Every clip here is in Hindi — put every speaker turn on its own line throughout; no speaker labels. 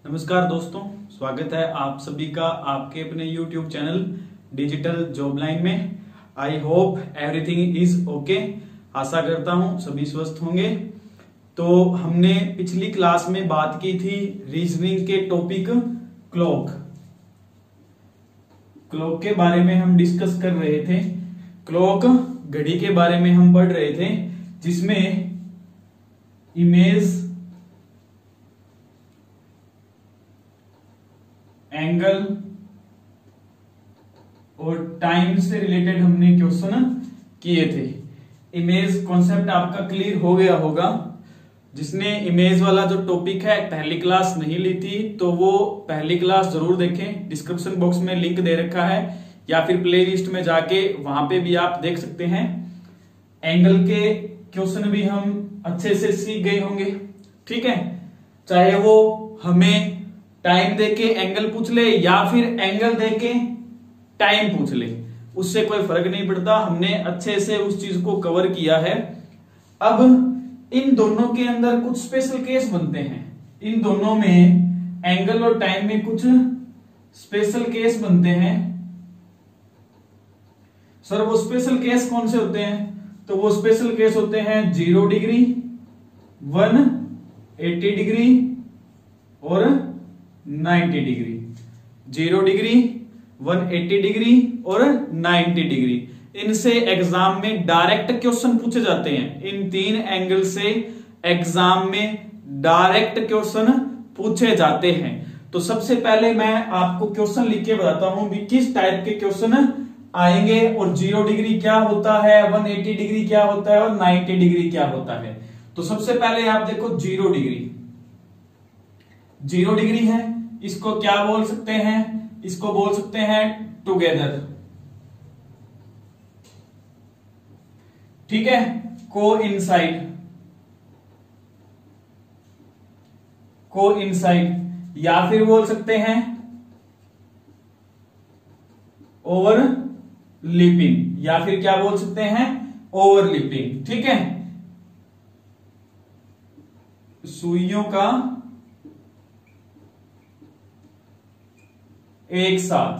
नमस्कार दोस्तों, स्वागत है आप सभी का आपके अपने YouTube channel digital job line में। I hope everything is okay. आशा करता हूं सभी स्वस्थ होंगे। तो हमने पिछली क्लास में बात की थी रीजनिंग के टॉपिक क्लॉक के बारे में हम डिस्कस कर रहे थे। क्लॉक घड़ी के बारे में हम पढ़ रहे थे, जिसमें इमेज, एंगल और टाइम से रिलेटेड हमने क्वेश्चन किए थे। इमेज कॉन्सेप्ट आपका क्लियर हो गया होगा। जिसने इमेज वाला जो टॉपिक है पहली क्लास नहीं ली थी तो वो पहली क्लास जरूर देखें। डिस्क्रिप्शन बॉक्स में लिंक दे रखा है या फिर प्ले लिस्ट में जाके वहां पे भी आप देख सकते हैं। एंगल के क्वेश्चन भी हम अच्छे से सीख गए होंगे, ठीक है। चाहे वो हमें टाइम देके एंगल पूछ ले या फिर एंगल देके टाइम पूछ ले, उससे कोई फर्क नहीं पड़ता। हमने अच्छे से उस चीज को कवर किया है। अब इन दोनों के अंदर कुछ स्पेशल केस बनते हैं। इन दोनों में एंगल और टाइम में कुछ स्पेशल केस बनते हैं। सर वो स्पेशल केस कौन से होते हैं? तो वो स्पेशल केस होते हैं 0 डिग्री, 180 डिग्री और 90 डिग्री। 0 डिग्री, 180 डिग्री और 90 डिग्री। इनसे एग्जाम में डायरेक्ट क्वेश्चन पूछे जाते हैं। इन तीन एंगल से एग्जाम में डायरेक्ट क्वेश्चन पूछे जाते हैं। तो सबसे पहले मैं आपको क्वेश्चन लिख के बताता हूं भी किस टाइप के क्वेश्चन आएंगे और 0 डिग्री क्या होता है, 180 डिग्री क्या होता है और 90 डिग्री क्या होता है। तो सबसे पहले आप देखो 0 डिग्री। 0 डिग्री है, इसको क्या बोल सकते हैं? इसको बोल सकते हैं टुगेदर, ठीक है। कोइंसाइड या फिर बोल सकते हैं ओवरलैपिंग या फिर क्या बोल सकते हैं ओवरलैपिंग, ठीक है। सुइयों का एक साथ,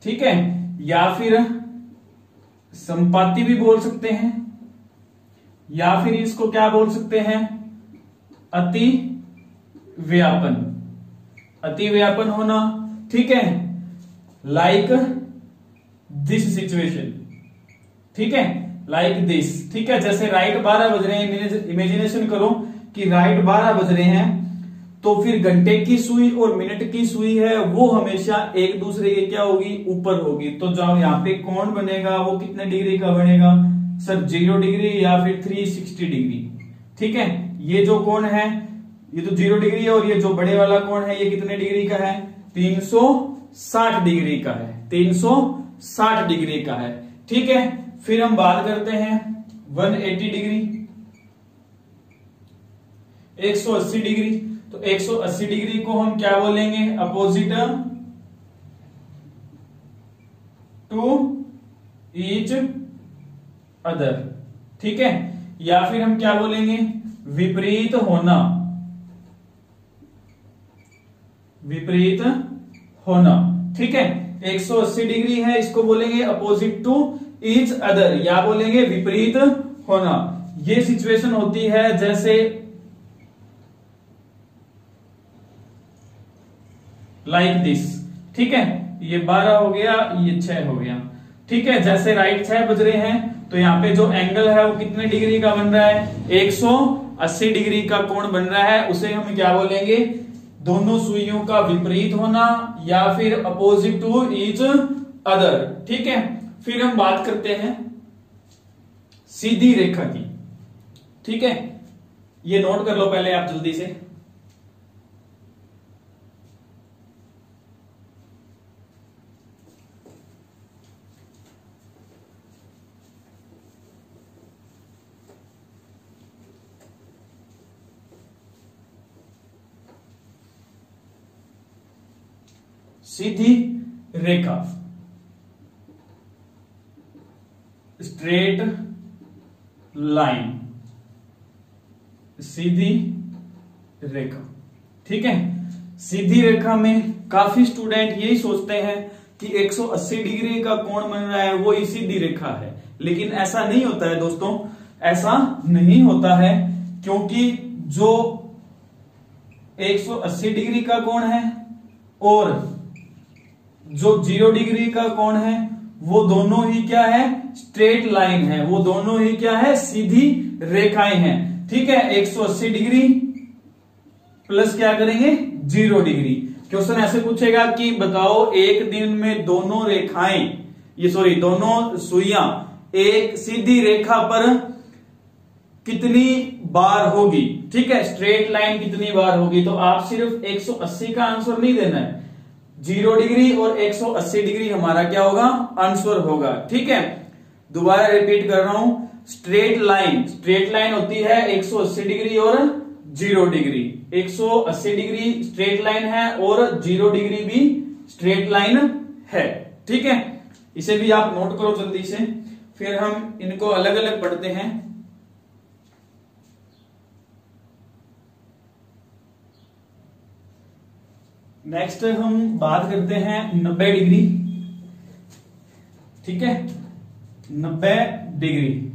ठीक है। या फिर संपाति भी बोल सकते हैं या फिर इसको क्या बोल सकते हैं अति व्यापन होना, ठीक है। लाइक दिस सिचुएशन, ठीक है, लाइक दिस, ठीक है। जैसे राइट 12 बज रहे हैं, इमेजिनेशन करो कि राइट 12 बज रहे हैं, तो फिर घंटे की सुई और मिनट की सुई है वो हमेशा एक दूसरे के क्या होगी, ऊपर होगी। तो जब यहाँ पे कोण बनेगा वो कितने डिग्री का बनेगा सर? 0 डिग्री या फिर 360 डिग्री, ठीक है। ये जो कोण है ये तो 0 डिग्री है और ये जो बड़े वाला कोण है ये कितने डिग्री का है? 360 डिग्री का है। 360 डिग्री का है, ठीक है। फिर हम बात करते हैं 180 डिग्री, 180 डिग्री। तो 180 डिग्री को हम क्या बोलेंगे? अपोजिट टू ईच अदर, ठीक है। या फिर हम क्या बोलेंगे? विपरीत होना, ठीक है। 180 डिग्री है, इसको बोलेंगे अपोजिट टू ईच अदर या बोलेंगे विपरीत होना। ये सिचुएशन होती है जैसे लाइक दिस, ठीक है। ये 12 हो गया, ये 6 हो गया, ठीक है। जैसे राइट 6 बज रहे हैं तो यहाँ पे जो एंगल है वो कितने डिग्री का बन रहा है? 180 डिग्री का कोण बन रहा है। उसे हम क्या बोलेंगे? दोनों सुइयों का विपरीत होना या फिर अपोजिट टू ईच अदर, ठीक है। फिर हम बात करते हैं सीधी रेखा की, ठीक है। ये नोट कर लो पहले आप जल्दी से। सीधी रेखा, स्ट्रेट लाइन, सीधी रेखा, ठीक है। सीधी रेखा में काफी स्टूडेंट यही सोचते हैं कि 180 डिग्री का कोण बन रहा है वो ही सीधी रेखा है, लेकिन ऐसा नहीं होता है दोस्तों, ऐसा नहीं होता है, क्योंकि जो 180 डिग्री का कोण है और जो 0 डिग्री का कोण है वो दोनों ही क्या है, स्ट्रेट लाइन है, वो दोनों ही क्या है, सीधी रेखाएं हैं। ठीक है, 180 डिग्री प्लस क्या करेंगे, 0 डिग्री। क्वेश्चन ऐसे पूछेगा कि बताओ एक दिन में दोनों रेखाएं, दोनों सुइयां एक सीधी रेखा पर कितनी बार होगी। ठीक है, स्ट्रेट लाइन कितनी बार होगी। तो आप सिर्फ 180 का आंसर नहीं देना है, 0 डिग्री और 180 डिग्री हमारा क्या होगा, आंसर होगा। ठीक है, दोबारा रिपीट कर रहा हूं, स्ट्रेट लाइन होती है 180 डिग्री और 0 डिग्री। 180 डिग्री स्ट्रेट लाइन है और 0 डिग्री भी स्ट्रेट लाइन है। ठीक है, इसे भी आप नोट करो जल्दी से, फिर हम इनको अलग अलग पढ़ते हैं। नेक्स्ट हम बात करते हैं 90 डिग्री। ठीक है, 90 डिग्री,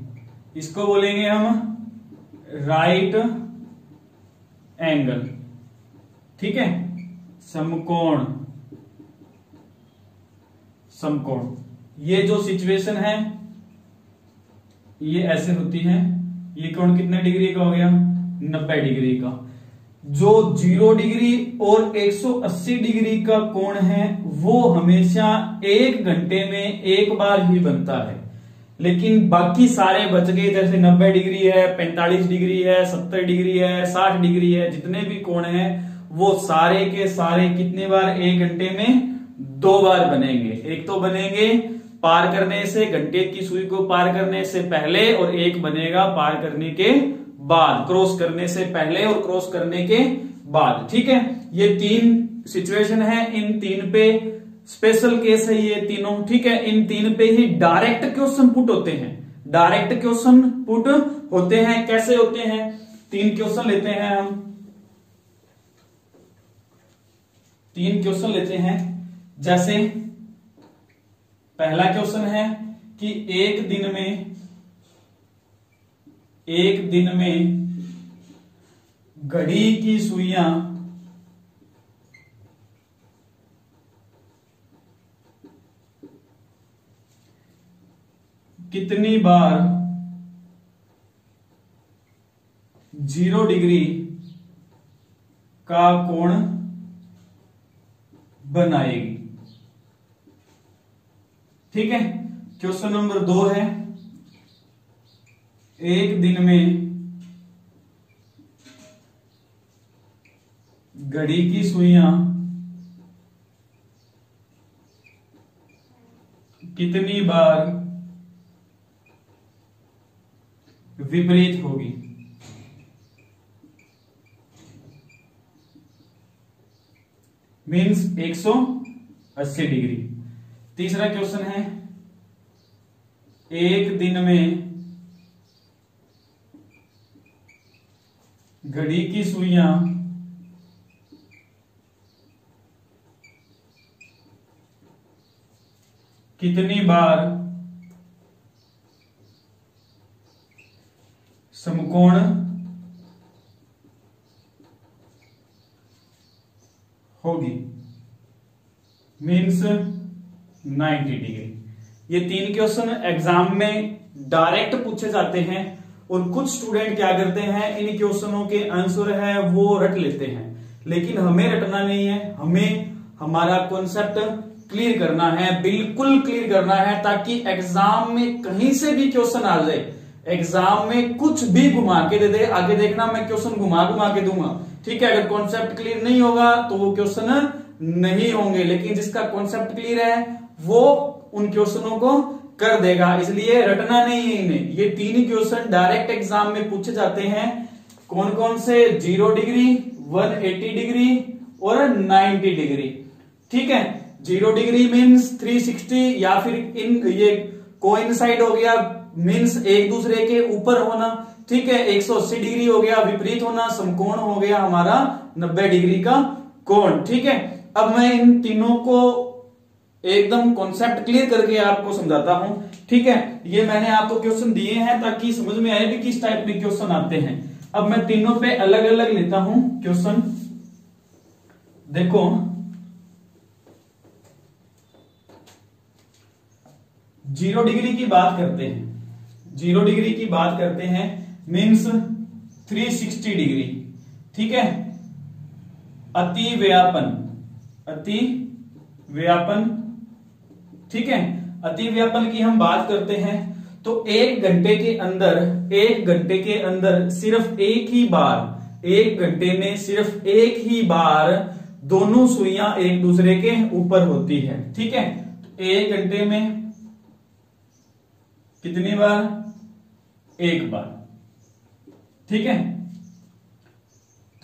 इसको बोलेंगे हम राइट एंगल। ठीक है, समकोण, ये जो सिचुएशन है ये ऐसे होती है। ये कोण कितने डिग्री का हो गया, 90 डिग्री का। जो 0 डिग्री और 180 डिग्री का कोण है वो हमेशा 1 घंटे में एक बार ही बनता है, लेकिन बाकी सारे बच गए, जैसे 90 डिग्री है, 45 डिग्री है, 70 डिग्री है, 60 डिग्री है, जितने भी कोण हैं वो सारे के सारे कितने बार, 1 घंटे में 2 बार बनेंगे। एक तो बनेंगे पार करने से, घंटे की सुई को पार करने से पहले, और एक बनेगा पार करने के बाद, क्रॉस करने से पहले और क्रॉस करने के बाद। ठीक है, ये 3 सिचुएशन है, इन 3 पे स्पेशल केस है ये तीनों। ठीक है, इन 3 पे ही डायरेक्ट क्वेश्चन पुट होते हैं। डायरेक्ट क्वेश्चन पुट होते हैं, कैसे होते हैं, 3 क्वेश्चन लेते हैं हम, 3 क्वेश्चन लेते हैं। जैसे पहला क्वेश्चन है कि एक दिन में घड़ी की सुइयां कितनी बार 0 डिग्री का कोण बनाएगी। ठीक है, क्वेश्चन नंबर 2 है, एक दिन में घड़ी की सुइयां कितनी बार विपरीत होगी। Means 180 degree. तीसरा क्वेश्चन है, एक दिन में घड़ी की सुइयां कितनी बार समकोण होगी। Means 90 degree. ये 3 क्वेश्चन एग्जाम में डायरेक्ट पूछे जाते हैं, और कुछ स्टूडेंट क्या करते हैं, इन क्वेश्चनों के आंसर है वो रट लेते हैं, लेकिन हमें रटना नहीं है, हमें हमारा कॉन्सेप्ट क्लियर करना है, बिल्कुल क्लियर करना है, ताकि एग्जाम में कहीं से भी क्वेश्चन आ जाए, एग्जाम में कुछ भी घुमा के दे दे, आगे देखना मैं क्वेश्चन घुमा के दूंगा। ठीक है, अगर कॉन्सेप्ट क्लियर नहीं होगा तो वो क्वेश्चन नहीं होंगे, लेकिन जिसका कॉन्सेप्ट क्लियर है वो उन क्वेश्चनों को कर देगा, इसलिए रटना नहीं है इन्हें। ये 3 क्वेश्चन डायरेक्ट एग्जाम में पूछे जाते हैं। कौन कौन से, 0 डिग्री, 180 डिग्री और 90 डिग्री। ठीक है, 0 डिग्री मीन्स 360, या फिर इन ये कोइंसाइड हो गया, मीन्स एक दूसरे के ऊपर होना। ठीक है, 180 डिग्री हो गया विपरीत होना, समकोण हो गया हमारा 90 डिग्री का कोण। ठीक है, अब मैं इन तीनों को एकदम कॉन्सेप्ट क्लियर करके आपको समझाता हूं। ठीक है, ये मैंने आपको क्वेश्चन दिए हैं ताकि समझ में आए भी किस टाइप में क्वेश्चन आते हैं। अब मैं तीनों पे अलग अलग लेता हूं क्वेश्चन। देखो, जीरो डिग्री की बात करते हैं, जीरो डिग्री की बात करते हैं, मीन्स 360 डिग्री। ठीक है, अति व्यापन, अति व्यापन। ठीक है, अति व्यापन की हम बात करते हैं तो 1 घंटे के अंदर, 1 घंटे के अंदर सिर्फ एक ही बार, 1 घंटे में सिर्फ एक ही बार दोनों सुइयां एक दूसरे के ऊपर होती है। ठीक है, 1 घंटे में कितनी बार? एक बार। ठीक है,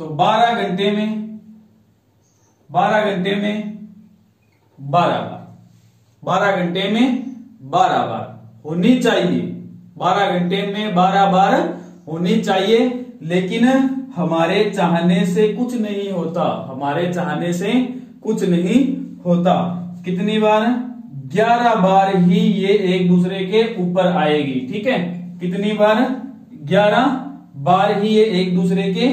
तो 12 घंटे में, 12 घंटे में 12 बार, 12 घंटे में 12 बार होनी चाहिए, 12 घंटे में 12 बार होनी चाहिए। लेकिन हमारे चाहने से कुछ नहीं होता, हमारे चाहने से कुछ नहीं होता। कितनी बार? 11 बार ही ये एक दूसरे के ऊपर आएगी। ठीक है, कितनी बार? 11 बार ही ये एक दूसरे के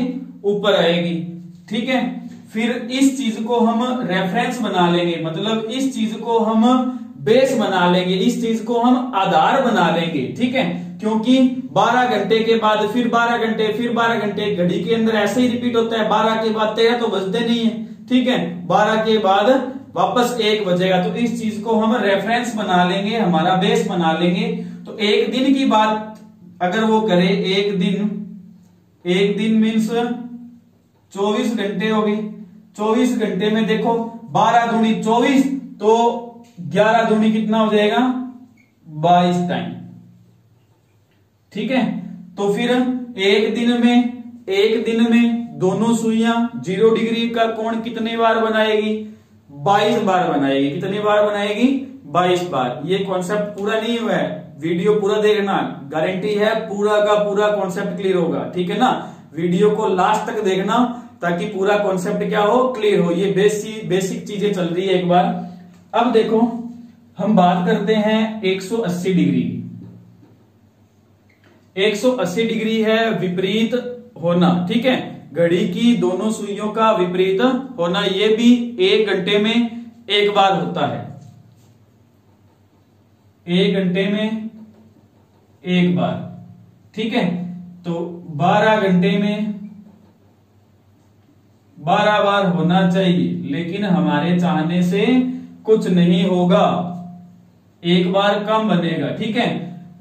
ऊपर आएगी। ठीक है, फिर इस चीज को हम रेफरेंस बना लेंगे, मतलब इस चीज को हम बेस बना लेंगे, इस चीज को हम आधार बना लेंगे। ठीक है, क्योंकि 12 घंटे के बाद फिर 12 घंटे, फिर 12 घंटे, घड़ी के अंदर ऐसे ही रिपीट होता है। 12 के बाद 13 तो बजते नहीं है। ठीक है, 12 के बाद वापस 1 बजेगा, तो इस चीज को हम रेफरेंस बना लेंगे, हमारा बेस बना लेंगे। तो एक दिन की बात अगर वो करे, एक दिन मीन्स 24 घंटे हो गए। 24 घंटे में देखो 12 दूनी 24, तो 11 दूनी कितना हो जाएगा? 22 टाइम। ठीक है, तो फिर एक दिन में दोनों सुइयां 0 डिग्री का कोण कितनी बार बनाएगी? 22 बार बनाएगी। कितनी बार बनाएगी? 22 बार। ये कॉन्सेप्ट पूरा नहीं हुआ है, वीडियो पूरा देखना, गारंटी है पूरा का पूरा कॉन्सेप्ट क्लियर होगा। ठीक है ना, वीडियो को लास्ट तक देखना ताकि पूरा कॉन्सेप्ट क्या हो? क्लियर हो। ये बेसिक चीजें चल रही है एक बार। अब देखो, हम बात करते हैं 180 डिग्री। 180 डिग्री है विपरीत होना। ठीक है, घड़ी की दोनों सुइयों का विपरीत होना, ये भी 1 घंटे में एक बार होता है। 1 घंटे में एक बार। ठीक है, तो 12 घंटे में 12 बार होना चाहिए, लेकिन हमारे चाहने से कुछ नहीं होगा, एक बार कम बनेगा। ठीक है,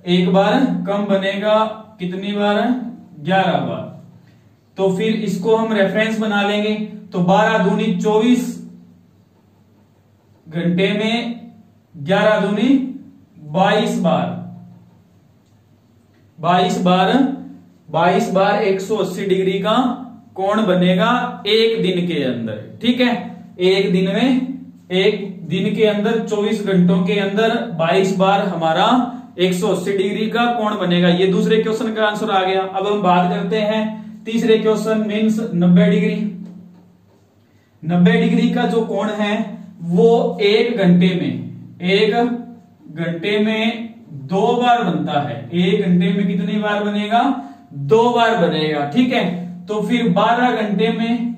एक बार कम बनेगा। कितनी बार? 11 बार। तो फिर इसको हम रेफरेंस बना लेंगे, तो 12 दूनी 24 घंटे में 11 दूनी 22 बार। 22 बार 180 डिग्री का कोण बनेगा एक दिन के अंदर। ठीक है, एक दिन के अंदर 24 घंटों के अंदर 22 बार हमारा 180 डिग्री का कोण बनेगा। ये दूसरे क्वेश्चन का आंसर आ गया। अब हम बात करते हैं तीसरे क्वेश्चन, मीन्स 90 डिग्री। 90 डिग्री का जो कोण है वो 1 घंटे में 2 बार बनता है। 1 घंटे में कितनी बार बनेगा? 2 बार बनेगा। ठीक है, तो फिर 12 घंटे में,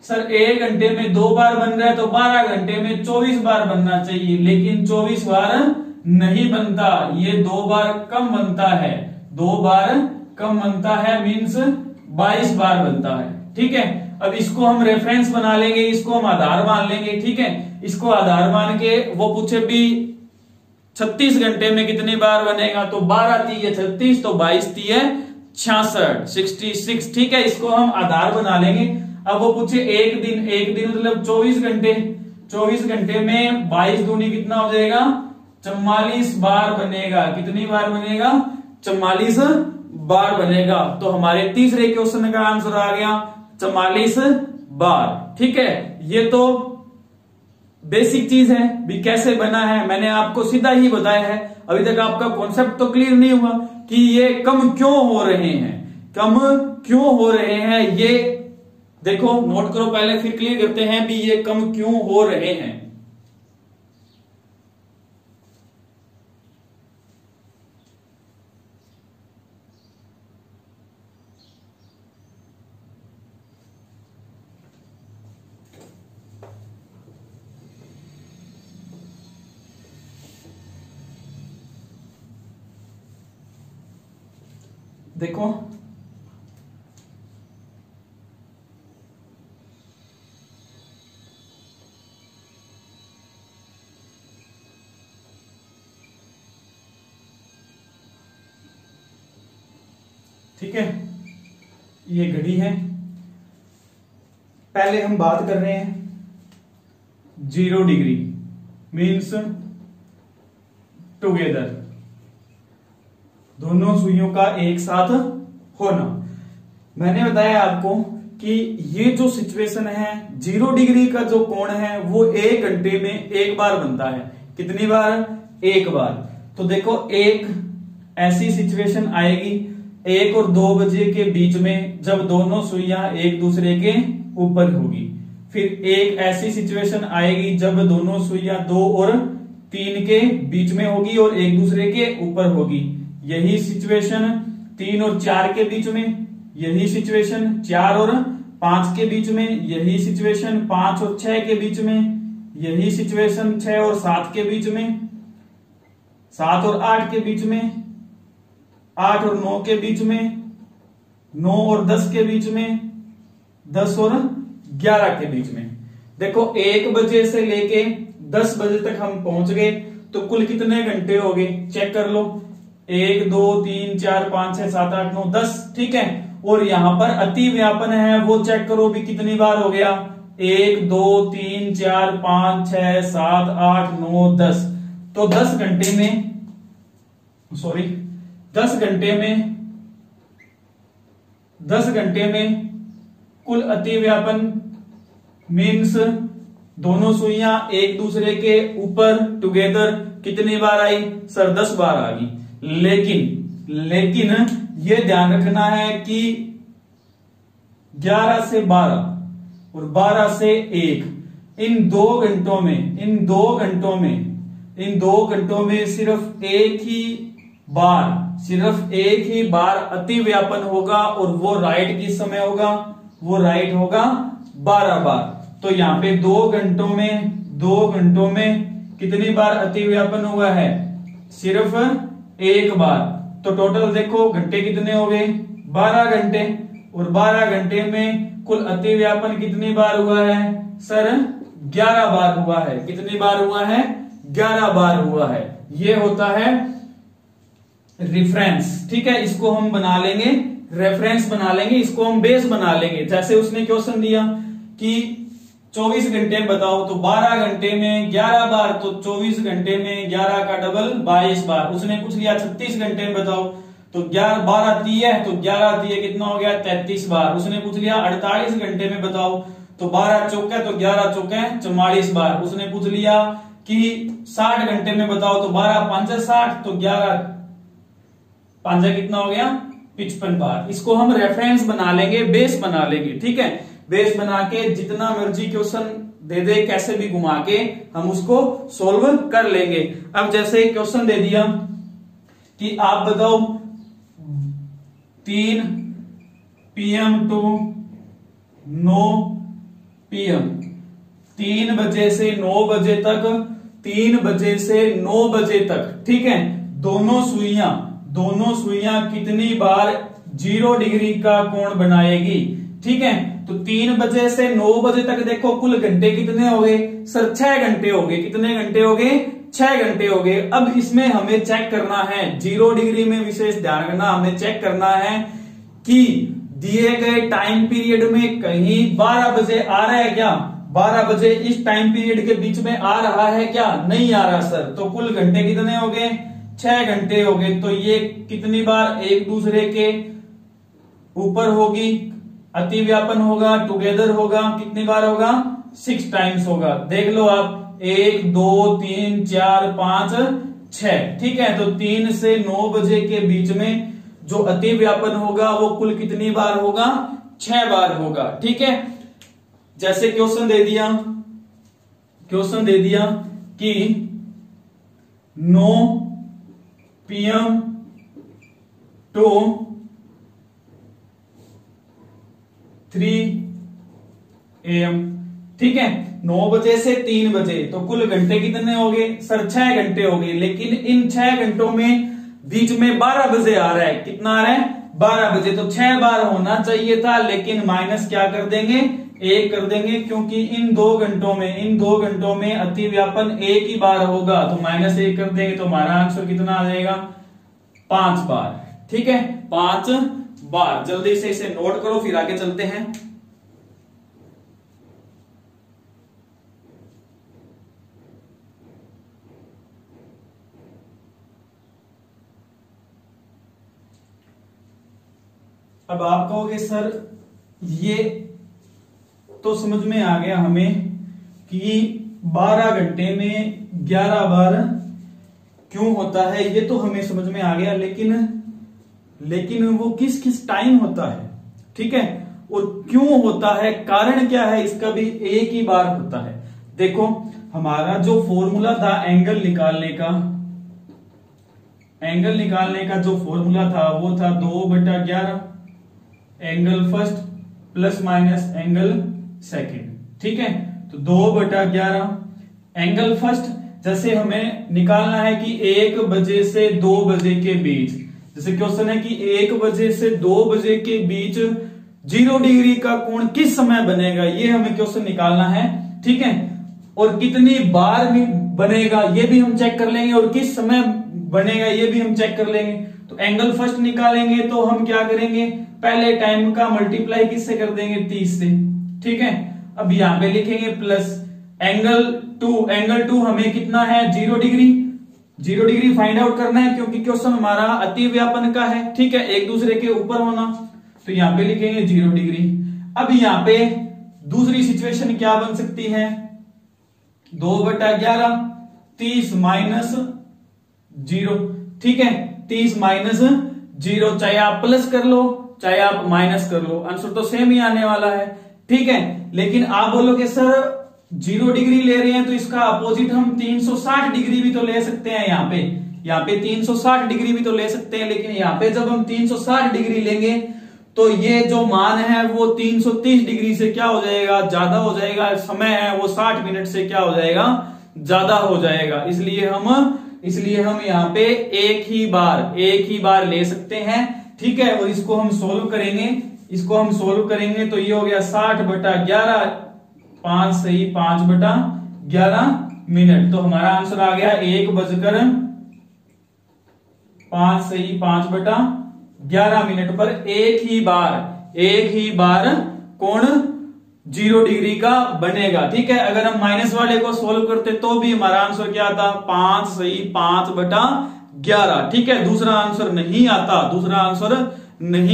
सर 1 घंटे में 2 बार बन रहा है तो 12 घंटे में 24 बार बनना चाहिए, लेकिन 24 बार नहीं बनता, ये 2 बार कम बनता है। 2 बार कम बनता है मीन्स 22 बार बनता है। ठीक है, अब इसको हम रेफरेंस बना लेंगे, इसको हम आधार मान लेंगे। ठीक है, इसको आधार मान के वो पूछे भी 36 घंटे में कितनी बार बनेगा, तो 12 × 3 = 36, तो 22 × 3 = 66। ठीक है, इसको हम आधार बना लेंगे। अब वो पूछे एक दिन मतलब 24 घंटे। 24 घंटे में 22 दूनी कितना हो जाएगा? 44 बार बनेगा। कितनी बार बनेगा? 44 बार बनेगा। तो हमारे तीसरे क्वेश्चन का आंसर आ गया 44 बार। ठीक है, ये तो बेसिक चीज है भी, कैसे बना है मैंने आपको सीधा ही बताया है। अभी तक आपका कॉन्सेप्ट तो क्लियर नहीं हुआ कि ये कम क्यों हो रहे हैं, कम क्यों हो रहे हैं। ये देखो नोट करो पहले, फिर क्लियर करते हैं भी ये कम क्यों हो रहे हैं। देखो ठीक है, ये घड़ी है। पहले हम बात कर रहे हैं 0 डिग्री मीन्स टुगेदर, दोनों सुइयों का एक साथ होना। मैंने बताया आपको कि ये जो सिचुएशन है 0 डिग्री का जो कोण है वो 1 घंटे में एक बार बनता है। कितनी बार? एक बार। तो देखो एक ऐसी सिचुएशन आएगी 1 और 2 बजे के बीच में जब दोनों सुइयां एक दूसरे के ऊपर होगी। फिर एक ऐसी सिचुएशन आएगी जब दोनों सुइयां 2 और 3 के बीच में होगी और एक दूसरे के ऊपर होगी। यही सिचुएशन 3 और 4 के बीच में, यही सिचुएशन 4 और 5 के बीच में, यही सिचुएशन 5 और 6 के बीच में, यही सिचुएशन 6 और 7 के बीच में, 7 और 8 के बीच में, 8 और 9 के बीच में, 9 और 10 के बीच में, 10 और 11 के बीच में। देखो 1 बजे से लेके 10 बजे तक हम पहुंच गए, तो कुल कितने घंटे हो गए चेक कर लो। 1 2 3 4 5 6 7 8 9 10, ठीक है। और यहां पर अति व्यापन है वो चेक करो भी कितनी बार हो गया। 1 2 3 4 5 6 7 8 9 10। तो 10 घंटे में 10 घंटे में कुल अति व्यापन मीन्स दोनों सुइयां एक दूसरे के ऊपर टुगेदर कितनी बार आई सर? 10 बार आ गई। लेकिन ये ध्यान रखना है कि 11 से 12 और 12 से 1 इन 2 घंटों में सिर्फ एक ही बार अति व्यापन होगा और वो राइट किस समय होगा? वो राइट होगा 12 बार। तो यहाँ पे 2 घंटों में कितनी बार अति व्यापन हुआ है? सिर्फ एक बार। तो टोटल देखो घंटे कितने हो गए? 12 घंटे। और 12 घंटे में कुल अति व्यापन कितनी बार हुआ है सर? 11 बार हुआ है। कितनी बार हुआ है? 11 बार हुआ है। ये होता है रिफरेंस, ठीक है। इसको हम बना लेंगे रेफरेंस बना लेंगे, इसको हम बेस बना लेंगे। जैसे उसने क्वेश्चन दिया कि 24 घंटे बताओ, तो 12 घंटे में 11 बार, तो 24 घंटे में 11 का डबल 22 बार। उसने पूछ लिया 36 घंटे में बताओ, तो 11 12 3 है, तो 11 3 कितना हो गया? 33 बार। उसने पूछ लिया 48 घंटे में बताओ, तो 12 चौके है, तो 11 चौके 44 बार। उसने पूछ लिया कि 60 घंटे में बताओ, तो 12 5 60, तो 11 5 कितना हो गया? 55 बार। इसको हम रेफरेंस बना लेंगे, बेस बना लेंगे, ठीक है। बेस बना के जितना मर्जी क्वेश्चन दे दे, कैसे भी घुमा के हम उसको सोल्व कर लेंगे। अब जैसे क्वेश्चन दे दिया कि आप बताओ 3 PM टू 9 PM, 3 बजे से 9 बजे तक, 3 बजे से 9 बजे तक, ठीक है। दोनों सुइयां कितनी बार 0 डिग्री का कोण बनाएगी, ठीक है। तो 3 बजे से 9 बजे तक देखो कुल घंटे कितने हो गए सर? 6 घंटे हो गए। कितने घंटे हो गए? 6 घंटे हो गए। अब इसमें हमें चेक करना है, 0 डिग्री में विशेष ध्यान रखना, हमें चेक करना है कि दिए गए टाइम पीरियड में कहीं 12 बजे आ रहा है क्या? 12 बजे इस टाइम पीरियड के बीच में आ रहा है क्या? नहीं आ रहा सर। तो कुल घंटे कितने हो गए? 6 घंटे हो गए। तो ये कितनी बार एक दूसरे के ऊपर होगी? अति व्यापन होगा, टुगेदर होगा, कितनी बार होगा? 6 टाइम्स होगा। देख लो आप, 1 2 3 4 5 6, ठीक है। तो 3 से 9 बजे के बीच में जो अति व्यापन होगा वो कुल कितनी बार होगा? 6 बार होगा, ठीक है। जैसे क्वेश्चन दे दिया कि 9 PM to 3 AM, ठीक है, 9 बजे से 3 बजे, तो कुल घंटे कितने हो गए सर? 6 घंटे हो गए। लेकिन इन 6 घंटों में बीच में 12 बजे आ रहा है, कितना आ रहा है? 12 बजे, तो 6 बार होना चाहिए था, लेकिन माइनस क्या कर देंगे? 1 कर देंगे, क्योंकि इन 2 घंटों में अतिव्यापन 1 ही बार होगा, तो -1 कर देंगे, तो हमारा आंसर कितना आ जाएगा? 5 बार। ठीक है, 5 बार। जल्दी से इसे नोट करो, फिर आगे चलते हैं। अब आप कहोगे सर ये तो समझ में आ गया हमें कि 12 घंटे में 11 बार क्यों होता है, ये तो हमें समझ में आ गया, लेकिन वो किस किस टाइम होता है, ठीक है, और क्यों होता है, कारण क्या है, इसका भी एक ही बार होता है। देखो हमारा जो फॉर्मूला था एंगल निकालने का जो फॉर्मूला था वो था 2/11 angle first plus minus angle second, ठीक है। तो 2/11 एंगल फर्स्ट जैसे हमें निकालना है कि 1 बजे से 2 बजे के बीच, जैसे क्वेश्चन है कि 1 बजे से 2 बजे के बीच 0 डिग्री का कोण किस समय बनेगा, ये हमें क्वेश्चन निकालना है, ठीक है। और कितनी बार बनेगा ये भी हम चेक कर लेंगे, और किस समय बनेगा ये भी हम चेक कर लेंगे। तो एंगल फर्स्ट निकालेंगे तो हम क्या करेंगे, पहले टाइम का मल्टीप्लाई किससे कर देंगे, 30 से, ठीक है। अब यहां पे लिखेंगे प्लस एंगल टू हमें कितना है, 0 डिग्री फाइंड आउट करना है, क्योंकि क्वेश्चन हमारा अतिव्यापन का है, ठीक है, एक दूसरे के ऊपर होना, तो यहां पे लिखेंगे 0 डिग्री। अब यहां पे दूसरी सिचुएशन क्या बन सकती है, 2/11 30 माइनस 0, ठीक है, 30 माइनस 0, चाहे आप प्लस कर लो चाहे आप माइनस कर लो, आंसर तो सेम ही आने वाला है, ठीक है। लेकिन आप बोलोगे सर 0 डिग्री ले रहे हैं तो इसका अपोजिट हम 360 डिग्री भी तो ले सकते हैं, यहाँ पे 360 डिग्री भी तो ले सकते हैं, लेकिन यहाँ पे जब हम 360 डिग्री लेंगे तो ये जो मान है वो 330 डिग्री से क्या हो जाएगा, ज्यादा हो जाएगा, समय है वो 60 मिनट से क्या हो जाएगा, ज्यादा हो जाएगा। इसलिए हम यहाँ पे एक ही बार ले सकते हैं, ठीक है। और इसको हम सोल्व करेंगे तो ये हो गया 60/11, 5 सही 5/11 मिनट, तो हमारा आंसर आ गया 1:05 सही 5/11 मिनट पर एक ही बार कोण 0 डिग्री का बनेगा, ठीक है। अगर हम माइनस वाले को सोल्व करते तो भी हमारा आंसर क्या था, 5 सही 5/11, ठीक है। दूसरा आंसर नहीं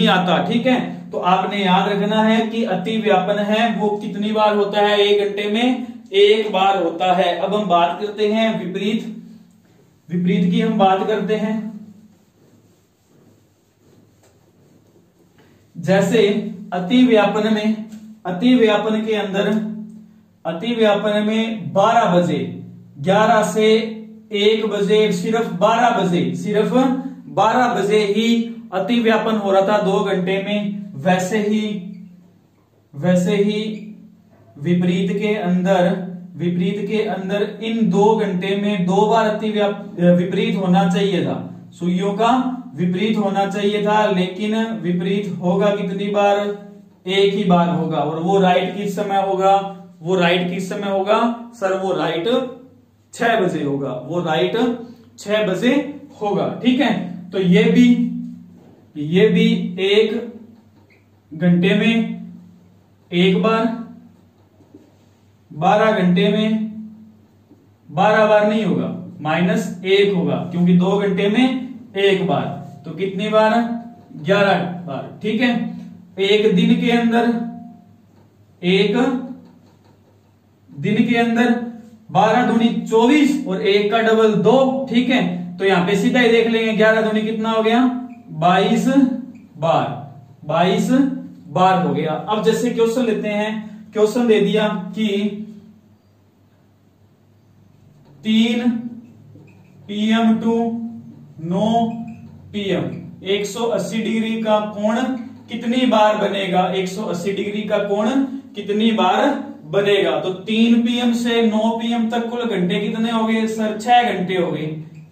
आता, ठीक है। तो आपने याद रखना है कि अतिव्यापन है वो कितनी बार होता है, 1 घंटे में 1 बार होता है। अब हम बात करते हैं विपरीत की हम बात करते हैं। जैसे अतिव्यापन में 12 बजे 11 से 1 बजे सिर्फ 12 बजे ही अतिव्यापन हो रहा था 2 घंटे में, वैसे ही विपरीत के अंदर इन 2 घंटे में 2 बार विपरीत होना चाहिए था, सुइयों का विपरीत होना चाहिए था, लेकिन विपरीत होगा कितनी बार, एक ही बार होगा। और वो राइट किस समय होगा, सर वो राइट 6 बजे होगा, ठीक है। तो ये भी 1 घंटे में 1 बार, 12 घंटे में 12 बार नहीं होगा, -1 होगा, क्योंकि 2 घंटे में 1 बार, तो कितनी बार, 11 बार, ठीक है। एक दिन के अंदर 12 दूनी 24 और 1 का डबल 2, ठीक है। तो यहां पे सीधा ही देख लेंगे, 11 दूनी कितना हो गया, 22 बार हो गया। अब जैसे क्वेश्चन लेते हैं, क्वेश्चन दे दिया कि 3 PM टू 9 PM 180 डिग्री का कोण कितनी बार बनेगा? 180 डिग्री का कोण कितनी बार बनेगा? तो 3 PM से 9 PM तक कुल घंटे कितने हो गए सर? 6 घंटे हो गए।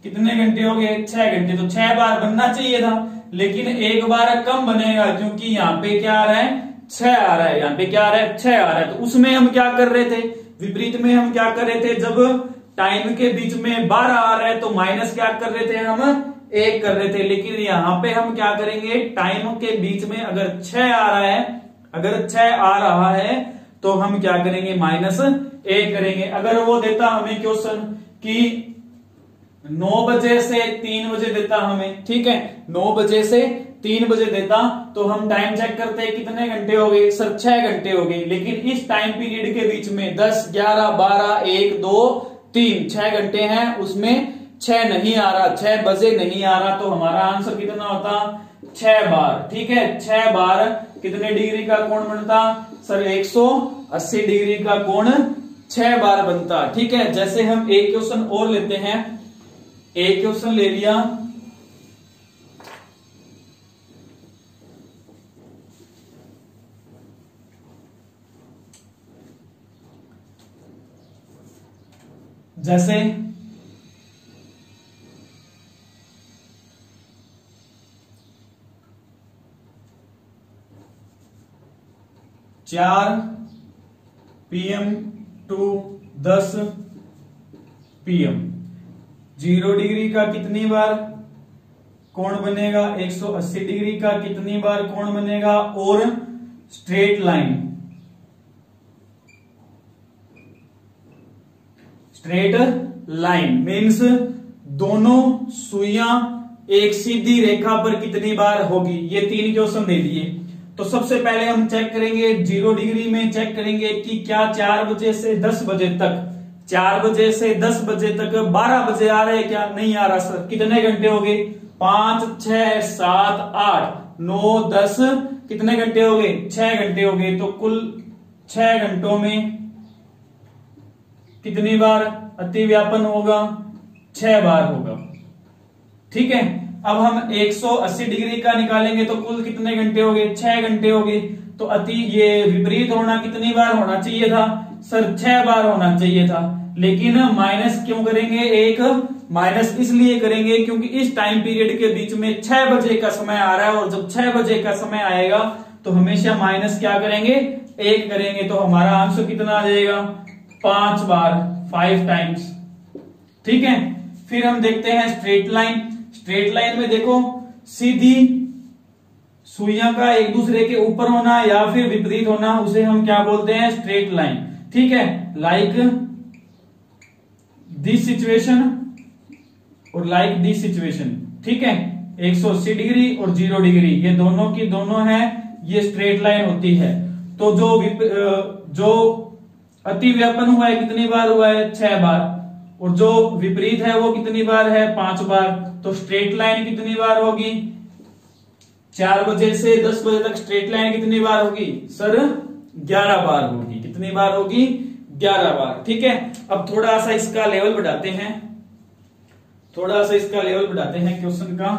कितने घंटे हो गए? 6 घंटे। तो 6 बार बनना चाहिए था, लेकिन एक बार कम बनेगा क्योंकि यहाँ पे क्या आ रहा है? 6 आ रहा है। यहाँ पे क्या आ रहा है? 6 आ रहा है। तो उसमें हम क्या कर रहे थे? विपरीत में हम क्या कर रहे थे? जब टाइम के बीच में 12 आ रहा है तो माइनस क्या कर रहे थे? हम 1 कर रहे थे। लेकिन यहाँ पे हम क्या करेंगे? टाइम के बीच में अगर 6 आ रहा है, अगर 6 आ रहा है तो हम क्या करेंगे? -1 करेंगे। अगर वो देता हमें क्वेश्चन कि 9 बजे से 3 बजे देता हमें, ठीक है, 9 बजे से 3 बजे देता तो हम टाइम चेक करते कितने घंटे हो गए सर? 6 घंटे हो गए। लेकिन इस टाइम पीरियड के बीच में 10, 11, 12, 1, 2, 3 6 घंटे हैं, उसमें 6 नहीं आ रहा, 6 बजे नहीं आ रहा। तो हमारा आंसर कितना होता? 6 बार। ठीक है, 6 बार कितने डिग्री का कोण बनता सर? 180 डिग्री का कोण 6 बार बनता। ठीक है, जैसे हम एक क्वेश्चन और लेते हैं। एक क्वेश्चन ले लिया, जैसे 4 PM टू 10 PM 0 डिग्री का कितनी बार कोण बनेगा? 180 डिग्री का कितनी बार कोण बनेगा? और straight line, straight line means दोनों सुइयां एक सीधी रेखा पर कितनी बार होगी? ये 3 क्वेश्चन दे दिए। तो सबसे पहले हम चेक करेंगे 0 डिग्री में, चेक करेंगे कि क्या 4 बजे से 10 बजे तक, 4 बजे से 10 बजे तक 12 बजे आ रहे हैं क्या? नहीं आ रहा सर। कितने घंटे हो गए? 5, 6, 7, 8, 9, 10 कितने घंटे हो गए? 6 घंटे हो गए। तो कुल 6 घंटों में कितनी बार अतिव्यापन होगा? 6 बार होगा। ठीक है, अब हम 180 डिग्री का निकालेंगे तो कुल कितने घंटे हो गए? 6 घंटे हो गए। तो ये विपरीत होना कितनी बार होना चाहिए था सर? 6 बार होना चाहिए था। लेकिन माइनस क्यों करेंगे? एक माइनस इसलिए करेंगे क्योंकि इस टाइम पीरियड के बीच में 6 बजे का समय आ रहा है, और जब 6 बजे का समय आएगा तो हमेशा माइनस क्या करेंगे? 1 करेंगे। तो हमारा आंसर कितना आ जाएगा? 5 बार, 5 टाइम्स। ठीक है, फिर हम देखते हैं स्ट्रेट लाइन। स्ट्रेट लाइन में देखो, सीधी सुइयां का एक दूसरे के ऊपर होना या फिर विपरीत होना, उसे हम क्या बोलते हैं? Straight line. ठीक है, लाइक दिस सिचुएशन और लाइक दिस सिचुएशन। ठीक है, 180 डिग्री और 0 डिग्री, ये दोनों की दोनों है, ये स्ट्रेट लाइन होती है। तो जो अतिव्यापन हुआ है कितनी बार हुआ है? 6 बार। और जो विपरीत है वो कितनी बार है? 5 बार। तो स्ट्रेट लाइन कितनी बार होगी? 4 बजे से 10 बजे तक स्ट्रेट लाइन कितनी बार होगी सर? 11 बार होगी। कितनी बार होगी? 11 बार। ठीक है, अब थोड़ा सा इसका लेवल बढ़ाते हैं, थोड़ा सा इसका लेवल बढ़ाते हैं क्वेश्चन का।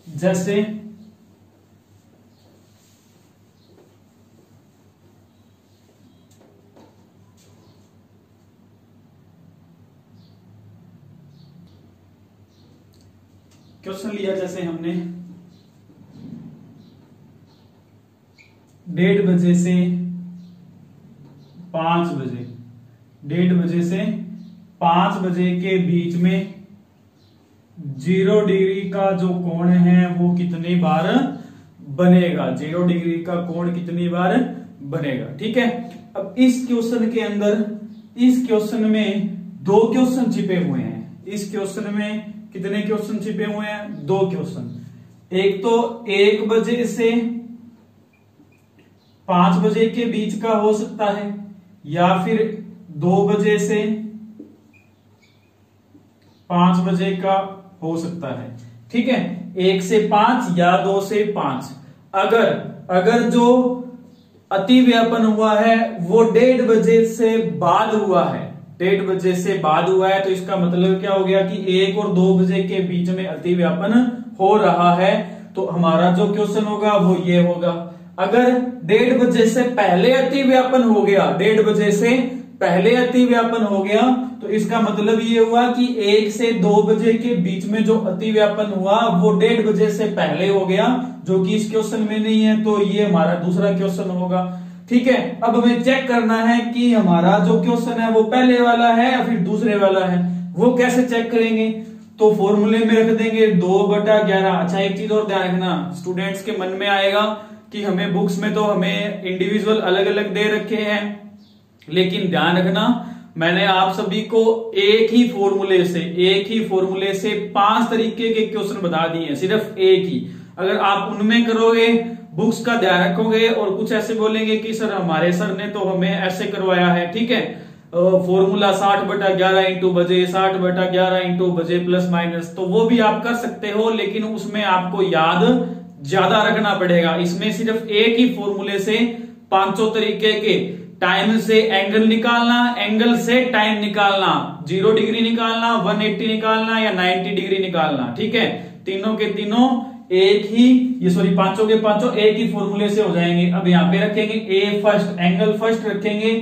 जैसे क्वेश्चन लिया, जैसे हमने 1:30 बजे से 5 बजे, 1:30 बजे से 5 बजे के बीच में 0 डिग्री का जो कोण है वो कितनी बार बनेगा? 0 डिग्री का कोण कितनी बार बनेगा? ठीक है, अब इस क्वेश्चन के अंदर, इस क्वेश्चन में 2 क्वेश्चन छिपे हुए हैं। इस क्वेश्चन में कितने क्वेश्चन छिपे हुए हैं? 2 क्वेश्चन। एक तो 1 बजे से 5 बजे के बीच का हो सकता है, या फिर 2 बजे से 5 बजे का हो सकता है। ठीक है, 1 से 5 या 2 से 5। अगर जो अति व्यापन हुआ है वो 1:30 बजे से बाद हुआ है, 1:30 बजे से बाद हुआ है। तो इसका मतलब क्या हो गया कि 1 और 2 बजे के बीच में अति व्यापन हो रहा है। तो हमारा जो क्वेश्चन होगा वो ये होगा। अगर 1:30 बजे से पहले अति व्यापन हो गया, 1:30 बजे से पहले अति व्यापन हो गया, तो इसका मतलब ये हुआ कि 1 से 2 बजे के बीच में जो अति व्यापन हुआ वो 1:30 बजे से पहले हो गया, जो कि इस क्वेश्चन में नहीं है। तो ये हमारा दूसरा क्वेश्चन होगा। ठीक है, अब हमें चेक करना है कि हमारा जो क्वेश्चन है वो पहले वाला है या फिर दूसरे वाला है। वो कैसे चेक करेंगे? तो फॉर्मूले में रख देंगे 2/11। अच्छा, एक चीज और ध्यान रखना, स्टूडेंट्स के मन में आएगा कि हमें बुक्स में तो हमें इंडिविजुअल अलग अलग दे रखे हैं, लेकिन ध्यान रखना मैंने आप सभी को एक ही फॉर्मूले से 5 तरीके के क्वेश्चन बता दिए हैं, सिर्फ एक ही। अगर आप उनमें करोगे, बुक्स का ध्यान रखोगे और कुछ ऐसे बोलेंगे कि सर हमारे सर ने तो हमें ऐसे करवाया है, ठीक है, फॉर्मूला 60/11 इंटू बजे, 60/11 इंटू बजे प्लस माइनस, तो वो भी आप कर सकते हो, लेकिन उसमें आपको याद ज्यादा रखना पड़ेगा। इसमें सिर्फ एक ही फॉर्मूले से 500 तरीके के, टाइम से एंगल निकालना, एंगल से टाइम निकालना, 0 डिग्री निकालना, 180 निकालना या 90 डिग्री निकालना, ठीक है, तीनों के तीनों एक ही, ये सॉरी 500 के 500 एक ही फॉर्मूले से हो जाएंगे। अब यहाँ पे रखेंगे ए फर्स्ट, एंगल फर्स्ट रखेंगे।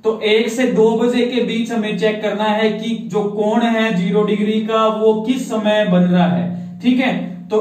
तो 1 से 2 बजे के बीच हमें चेक करना है कि जो कोण है 0 डिग्री का वो किस समय बन रहा है, ठीक है। तो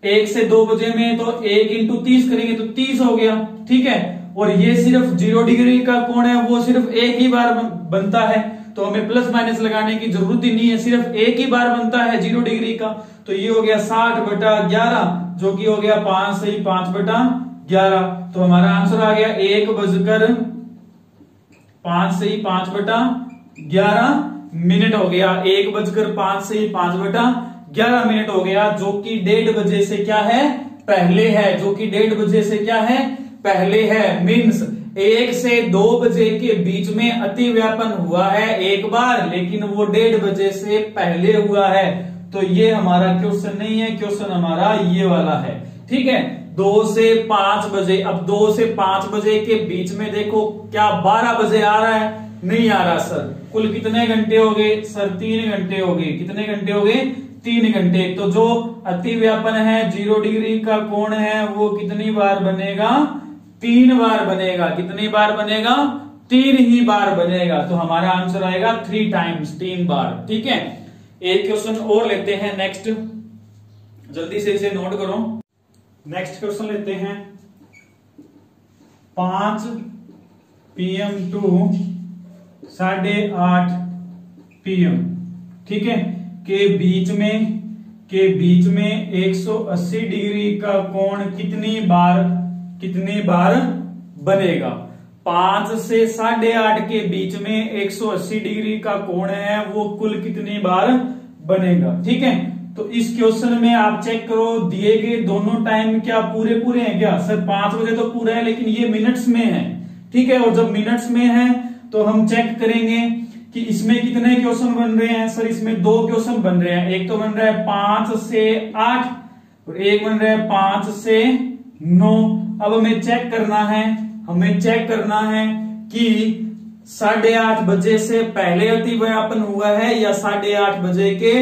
1 से 2 बजे में तो 1 इंटू 30 करेंगे तो 30 हो गया, ठीक है। और ये सिर्फ 0 डिग्री का कोण है वो सिर्फ एक ही बार बनता है, तो हमें प्लस माइनस लगाने की जरूरत ही नहीं है, सिर्फ एक ही बार बनता है 0 डिग्री का। तो ये हो गया 60/11, जो कि हो गया 5 से 5/11। तो हमारा आंसर आ गया 1:05 से 5/11 मिनट हो गया, 1:05 से 5/11 मिनट हो गया, जो कि 1:30 बजे से क्या है, पहले है, जो कि 1:30 बजे से क्या है, पहले है। मीन्स 1 से 2 बजे के बीच में अति व्यापन हुआ है एक बार, लेकिन वो 1:30 बजे से पहले हुआ है। तो ये हमारा क्वेश्चन नहीं है, क्वेश्चन हमारा ये वाला है, ठीक है। 2 से 5 बजे, अब 2 से 5 बजे के बीच में देखो क्या 12 बजे आ रहा है? नहीं आ रहा सर। कुल कितने घंटे हो गए सर? 3 घंटे हो गए। कितने घंटे हो गए? 3 घंटे। तो जो अति व्यापन है 0 डिग्री का कोण है वो कितनी बार बनेगा? 3 बार बनेगा। कितनी बार बनेगा? 3 ही बार बनेगा। तो हमारा आंसर आएगा 3 टाइम्स, 3 बार, ठीक है। एक क्वेश्चन और लेते हैं नेक्स्ट, जल्दी से इसे नोट करो। नेक्स्ट क्वेश्चन लेते हैं 5 PM टू 8:30 PM, ठीक है, के बीच में 180 डिग्री का कोण कितनी बार बनेगा? 5 से 8:30 के बीच में 180 डिग्री का कोण है वो कुल कितनी बार बनेगा, ठीक है। तो इस क्वेश्चन में आप चेक करो, दिए गए दोनों टाइम क्या पूरे हैं क्या? सर 5 बजे तो पूरा है, लेकिन ये मिनट्स में है, ठीक है। और जब मिनट्स में है तो हम चेक करेंगे कि इसमें कितने क्वेश्चन बन रहे हैं। सर इसमें 2 क्वेश्चन बन रहे हैं, एक तो बन रहा है 5 से 8 और एक बन रहा है 5 से 9। अब हमें चेक करना है कि 8:30 बजे से पहले अति व्यापन हुआ है या 8:30 बजे के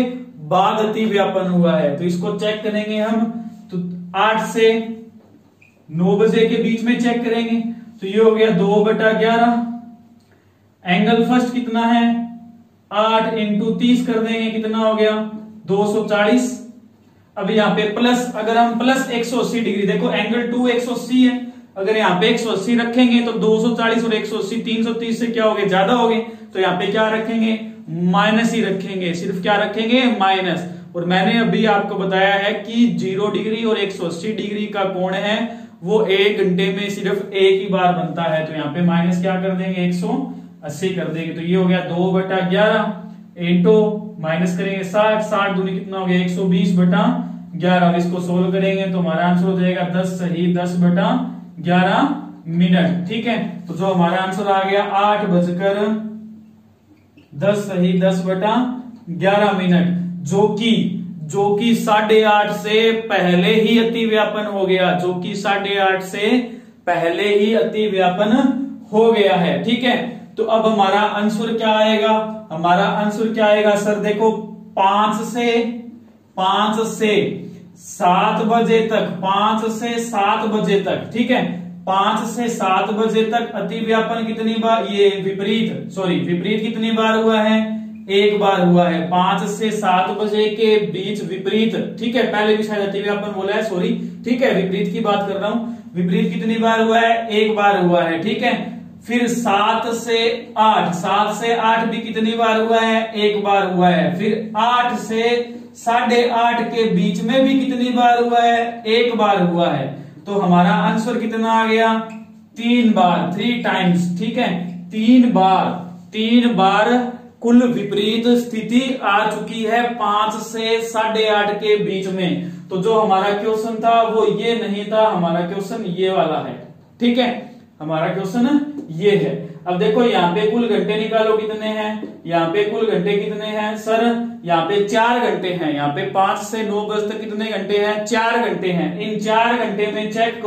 बाद अति व्यापन हुआ है। तो इसको चेक करेंगे हम, तो 8 से 9 बजे के बीच में चेक करेंगे। तो ये हो गया 2/11। एंगल फर्स्ट कितना है? 8 इंटू 30 कर देंगे, कितना हो गया? 240। अब यहाँ पे प्लस, अगर हम प्लस 180 डिग्री, देखो एंगल 2 180 है, अगर यहाँ पे 180 रखेंगे तो 240 और 180 330 से क्या हो गए? ज्यादा हो गए। तो यहाँ पे क्या रखेंगे? माइनस ही रखेंगे, सिर्फ क्या रखेंगे? माइनस। और मैंने अभी आपको बताया है कि 0 डिग्री और 180 डिग्री का कोण है वो 1 घंटे में सिर्फ एक ही बार बनता है। तो यहाँ पे माइनस क्या कर देंगे? 180 कर देंगे। तो ये हो गया 2/11 इंटू माइनस करेंगे 60 दूनी कितना हो गया? 120/11। इसको सोल्व करेंगे तो हमारा आंसर हो जाएगा 10 सही 10/11 मिनट, ठीक है। तो जो हमारा आंसर आ गया 8:10 सही 10/11 मिनट, जो कि 8:30 से पहले ही अति व्यापन हो गया, जो कि 8:30 से पहले ही अतिव्यापन हो गया है। ठीक है, तो अब हमारा आंसर क्या आएगा? हमारा आंसर क्या आएगा सर? देखो 5 से 7 बजे तक, 5 से 7 बजे तक, ठीक है, 5 से 7 बजे तक अतिव्यापन कितनी बार, ये विपरीत कितनी बार हुआ है? एक बार हुआ है। 5 से 7 बजे के बीच विपरीत, ठीक है, पहले भी शायद अतिव्यापन बोला है, सॉरी, ठीक है, विपरीत की बात कर रहा हूं। विपरीत कितनी बार हुआ है? एक बार हुआ है। ठीक है, फिर 7 से 8 भी कितनी बार हुआ है? एक बार हुआ है। फिर 8 से 8:30 के बीच में भी कितनी बार हुआ है? एक बार हुआ है। तो हमारा आंसर कितना आ गया? 3 बार, 3 टाइम्स। ठीक है, 3 बार कुल विपरीत स्थिति आ चुकी है 5 से 8:30 के बीच में। तो जो हमारा क्वेश्चन था वो ये नहीं था, हमारा क्वेश्चन ये वाला है। ठीक है, हमारा क्वेश्चन ये है। अब देखो यहाँ पे कुल घंटे निकालो कितने हैं? यहाँ पे कुल घंटे कितने हैं सर? यहाँ पे 4 घंटे हैं। यहाँ पे 5 से 9 बजे तक कितने घंटे हैं? 4 घंटे हैं। इन 4 घंटे में चेक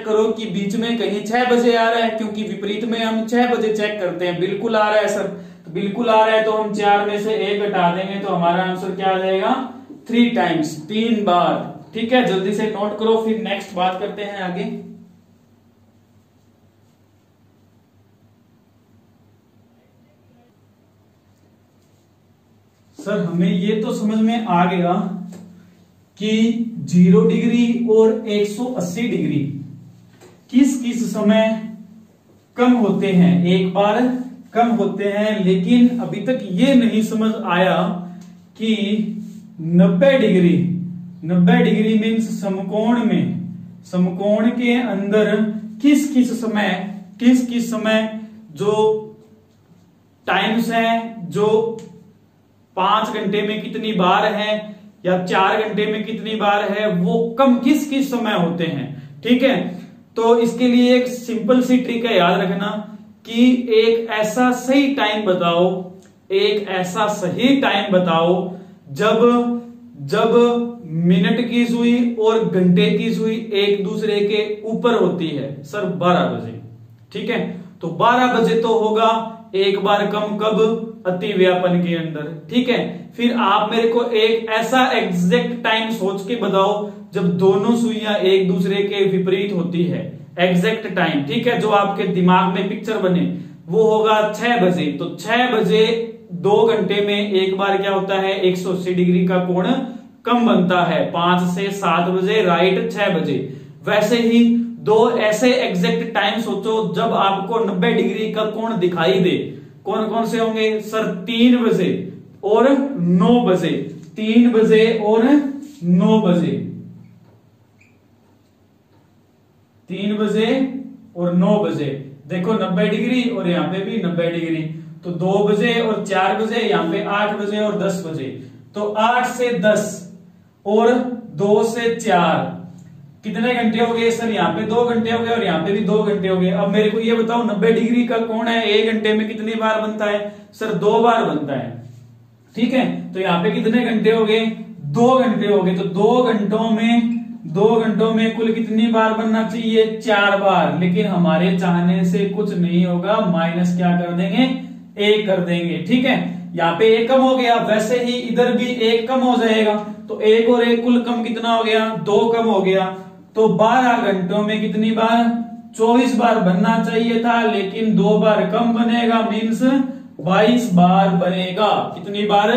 करो, कि बीच में कहीं 6 बजे आ रहा है, क्योंकि विपरीत में हम 6 बजे चेक करते हैं। बिल्कुल आ रहा है सर, तो बिल्कुल आ रहा है, तो हम 4 में से 1 घटा देंगे, तो हमारा आंसर क्या आ जाएगा? 3 टाइम्स, 3 बार। ठीक है, जल्दी से नोट करो, फिर नेक्स्ट बात करते हैं आगे। सर हमें ये तो समझ में आ गया कि 0 डिग्री और 180 डिग्री किस समय कम होते हैं? एक बार कम होते हैं, लेकिन अभी तक ये नहीं समझ आया कि 90 डिग्री मीन्स समकोण के अंदर किस समय जो टाइम्स हैं, जो 5 घंटे में कितनी बार है या 4 घंटे में कितनी बार है, वो कम किस समय होते हैं। ठीक है, तो इसके लिए एक सिंपल सी ट्रिक है, याद रखना कि एक ऐसा सही टाइम बताओ जब मिनट की सुई और घंटे की सुई एक दूसरे के ऊपर होती है। सर 12 बजे। ठीक है, तो 12 बजे तो होगा एक बार कम, कब? अतिव्यापन के अंदर। ठीक है, फिर आप मेरे को एक ऐसा एग्जैक्ट टाइम सोच के बताओ जब दोनों सुइयां एक दूसरे के विपरीत होती है। एग्जैक्ट टाइम, ठीक है, जो आपके दिमाग में पिक्चर बने, वो होगा 6 बजे। तो 6 बजे 2 घंटे में एक बार क्या होता है? 180 डिग्री का कोण कम बनता है। 5 से 7 बजे, राइट, 6 बजे। वैसे ही 2 ऐसे एग्जैक्ट टाइम सोचो जब आपको 90 डिग्री का कोण दिखाई दे। कौन कौन से होंगे सर? 3 बजे और 9 बजे। 3 बजे और 9 बजे। 3 बजे और 9 बजे। देखो 90 डिग्री और यहाँ पे भी 90 डिग्री। तो 2 बजे और 4 बजे, यहाँ पे 8 बजे और 10 बजे। तो 8 से 10 और 2 से 4 कितने घंटे हो गए सर? यहाँ पे 2 घंटे हो गए और यहाँ पे भी 2 घंटे हो गए। अब मेरे को ये बताओ 90 डिग्री का कोण है, 1 घंटे में कितनी बार बनता है? सर 2 बार बनता है। ठीक है, तो यहाँ पे कितने घंटे हो गए? 2 घंटे हो गए। तो 2 घंटों में कुल कितनी बार बनना चाहिए? 4 बार। लेकिन हमारे चाहने से कुछ नहीं होगा, माइनस क्या कर देंगे? 1 कर देंगे। ठीक है, यहाँ पे 1 कम हो गया, वैसे ही इधर भी 1 कम हो जाएगा। तो 1 और 1 कुल कम कितना हो गया? 2 कम हो गया। तो 12 घंटों में कितनी बार? 24 बार बनना चाहिए था, लेकिन 2 बार कम बनेगा, मीन्स 22 बार बनेगा। कितनी बार?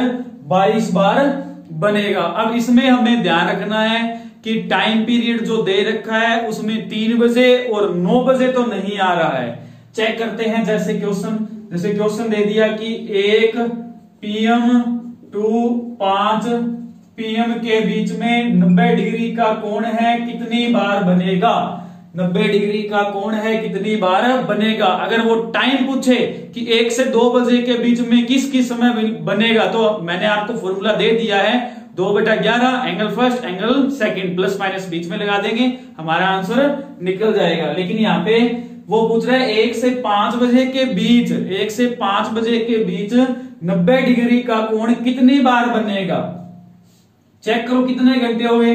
22 बार बनेगा। अब इसमें हमें ध्यान रखना है कि टाइम पीरियड जो दे रखा है उसमें 3 बजे और 9 बजे तो नहीं आ रहा है। चेक करते हैं, जैसे क्वेश्चन दे दिया कि 1 PM टू 5 PM के बीच में 90 डिग्री का कोण है, कितनी बार बनेगा? 90 डिग्री का कोण है, कितनी बार बनेगा? अगर वो टाइम पूछे कि 1 से 2 बजे के बीच में किस समय बनेगा, तो मैंने आपको फॉर्मूला दे दिया है, 2/11 angle first angle second, plus minus बीच में लगा देंगे, हमारा आंसर निकल जाएगा। लेकिन यहाँ पे वो पूछ रहा है 1 से 5 बजे के बीच, 1 से 5 बजे के बीच 90 डिग्री का कोण कितनी बार बनेगा? चेक करो कितने घंटे हो गए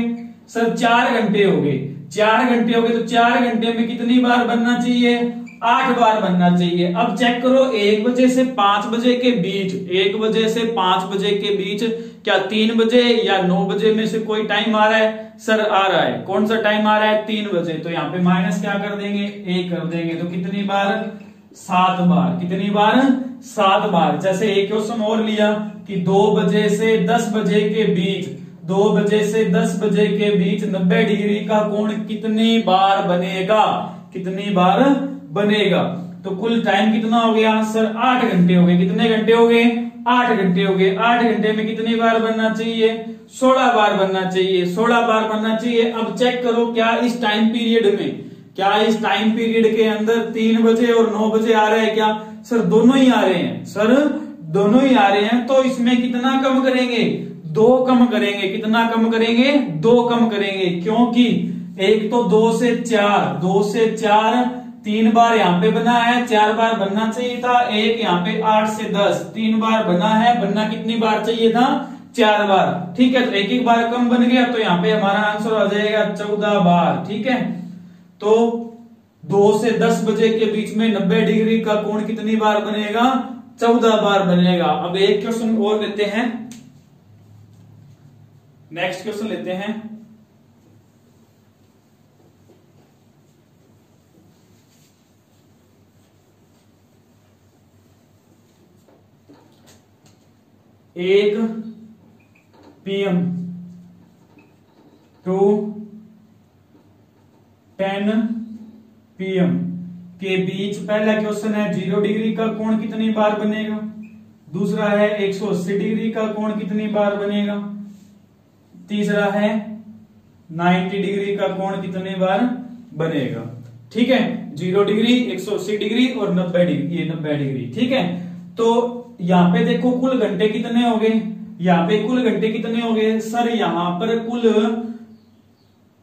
सर? 4 घंटे हो गए। 4 घंटे हो गए, तो 4 घंटे में कितनी बार बनना चाहिए? 8 बार बनना चाहिए। अब चेक करो 1 बजे से 5 बजे के बीच, 1 बजे से 5 बजे के बीच क्या 3 बजे या 9 बजे में से कोई टाइम आ रहा है? सर आ रहा है। कौन सा टाइम आ रहा है? 3 बजे। तो यहाँ पे माइनस क्या कर देंगे? 1 कर देंगे। तो कितनी बार? 7 बार। कितनी बार? 7 बार। जैसे एक क्वेश्चन और लिया कि 2 बजे से 10 बजे के बीच, 2 बजे से 10 बजे के बीच 90 डिग्री का कोण कितनी बार बनेगा? कितनी बार बनेगा? तो कुल टाइम कितना हो गया? सर 8 घंटे हो गए। कितने घंटे हो गए? 8 घंटे हो गए। 8 घंटे में कितनी बार बनना चाहिए? 16 बार बनना चाहिए। 16 बार बनना चाहिए। अब चेक करो क्या इस टाइम पीरियड में, क्या इस टाइम पीरियड के अंदर 3 बजे और 9 बजे आ रहा है क्या? सर दोनों ही आ रहे हैं। सर दोनों ही आ रहे हैं। तो इसमें कितना कम करेंगे? 2 कम करेंगे। कितना कम करेंगे? 2 कम करेंगे। क्योंकि एक तो 2 से 4, 2 से 4 3 बार यहाँ पे बना है, 4 बार बनना चाहिए था। एक यहाँ पे 8 से 10 3 बार बना है, बनना कितनी बार चाहिए था? 4 बार। ठीक है, तो एक एक बार कम बन गया, तो यहाँ पे हमारा आंसर आ जाएगा 14 बार। ठीक है, तो 2 से 10 बजे के बीच में 90 डिग्री का कोण कितनी बार बनेगा? 14 बार बनेगा। अब एक क्वेश्चन और लेते हैं, नेक्स्ट क्वेश्चन लेते हैं। एक PM टू 10 PM के बीच पहला क्वेश्चन है 0 डिग्री का कोण कितनी बार बनेगा? दूसरा है 180 डिग्री का कोण कितनी बार बनेगा? तीसरा है 90 डिग्री का कोण कितनी बार बनेगा? ठीक है, 0 डिग्री, 180 डिग्री और 90 डिग्री, ये 90 डिग्री। ठीक है, तो यहाँ पे देखो कुल घंटे कितने हो गए? यहाँ पे कुल घंटे कितने हो गए? सर यहाँ पर कुल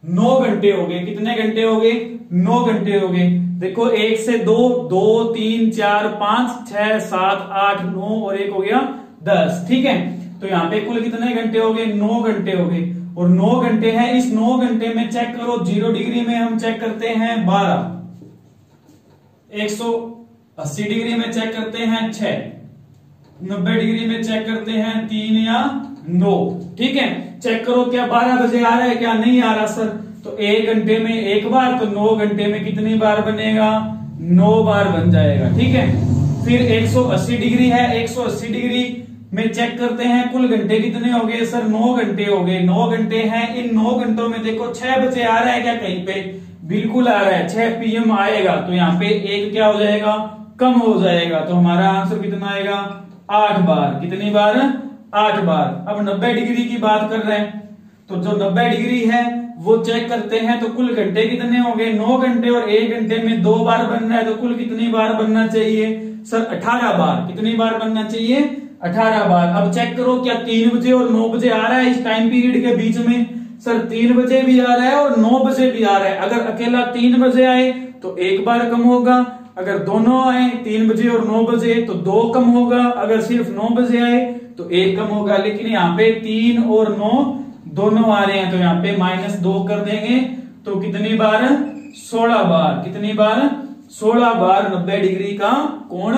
9 घंटे हो गए। कितने घंटे हो गए? 9 घंटे हो गए। देखो 1 से 2, 2 3 4 5 6 7 8 9 और 1 हो गया 10। ठीक है, तो यहाँ पे कुल कितने घंटे हो गए? 9 घंटे हो गए। और 9 घंटे हैं, इस 9 घंटे में चेक करो 0 डिग्री में हम चेक करते हैं 12, 180 डिग्री में चेक करते हैं 6, 90 डिग्री में चेक करते हैं 3 या 9। ठीक है, चेक करो क्या 12 बजे आ रहा है क्या? नहीं आ रहा सर। तो 1 घंटे में 1 बार, तो 9 घंटे में कितनी बार बनेगा? 9 बार बन जाएगा। ठीक है, फिर 180 डिग्री है, 180 डिग्री में चेक करते हैं कुल घंटे कितने हो गए? सर 9 घंटे हो गए। 9 घंटे हैं, इन 9 घंटों में देखो 6 बजे आ रहा है क्या कहीं पे? बिल्कुल आ रहा है, 6 PM आएगा। तो यहाँ पे एक क्या हो जाएगा? कम हो जाएगा। तो हमारा आंसर कितना आएगा? 8 बार। कितनी बार? 8 बार। अब 90 डिग्री की बात कर रहे हैं, तो जो 90 डिग्री है वो चेक करते हैं। तो कुल घंटे कितने हो गए? 9 घंटे और 1 घंटे में 2 बार बन रहा है, तो कुल कितनी बार बनना चाहिए? सर 18 बार। कितनी बार बनना चाहिए? 18 बार। अब चेक करो क्या 3 बजे और 9 बजे आ रहा है इस टाइम पीरियड के बीच में? सर 3 बजे भी आ रहा है और 9 बजे भी आ रहा है। अगर अकेला 3 बजे आए तो 1 बार कम होगा, अगर दोनों आए 3 बजे और 9 बजे तो 2 कम होगा, अगर सिर्फ 9 बजे आए तो 1 कम होगा। लेकिन यहाँ पे 3 और 9 दोनों आ रहे हैं, तो यहाँ पे -2 कर देंगे। तो कितनी बार? 16 बार। कितनी बार? 16 बार 90 डिग्री का कोण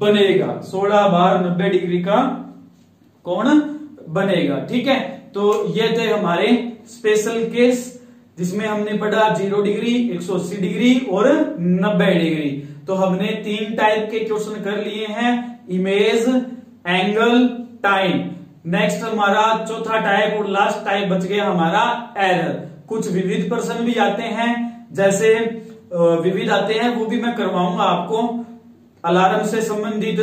बनेगा। 16 बार 90 डिग्री का कोण बनेगा। ठीक है, तो ये थे हमारे स्पेशल केस जिसमें हमने पढ़ा 0 डिग्री, 180 डिग्री और 90 डिग्री। तो हमने 3 टाइप के क्वेश्चन कर लिए हैं, इमेज, एंगल, टाइम। नेक्स्ट हमारा चौथा टाइप और लास्ट टाइप बच गया हमारा एरर। कुछ विविध प्रश्न भी आते हैं, जैसे विविध आते हैं वो भी मैं करवाऊंगा आपको, अलार्म से संबंधित,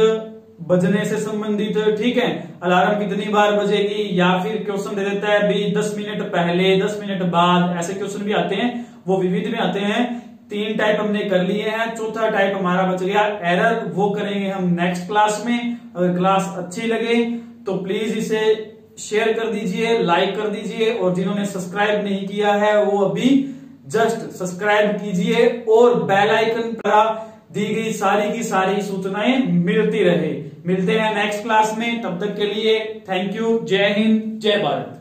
बजने से संबंधित। ठीक है, अलार्म कितनी बार बजेगी, या फिर क्वेश्चन दे देता है भी 10 मिनट पहले, 10 मिनट बाद, ऐसे क्वेश्चन भी आते हैं, वो विविध में आते हैं। 3 टाइप हमने कर लिए हैं, चौथा टाइप हमारा बच गया एरर, वो करेंगे हम नेक्स्ट क्लास में। अगर क्लास अच्छी लगे तो प्लीज इसे शेयर कर दीजिए, लाइक कर दीजिए, और जिन्होंने सब्सक्राइब नहीं किया है वो अभी जस्ट सब्सक्राइब कीजिए और बेल आइकन पर दी गई सारी की सारी सूचनाएं मिलती रहे। मिलते हैं नेक्स्ट क्लास में, तब तक के लिए थैंक यू। जय हिंद, जय भारत।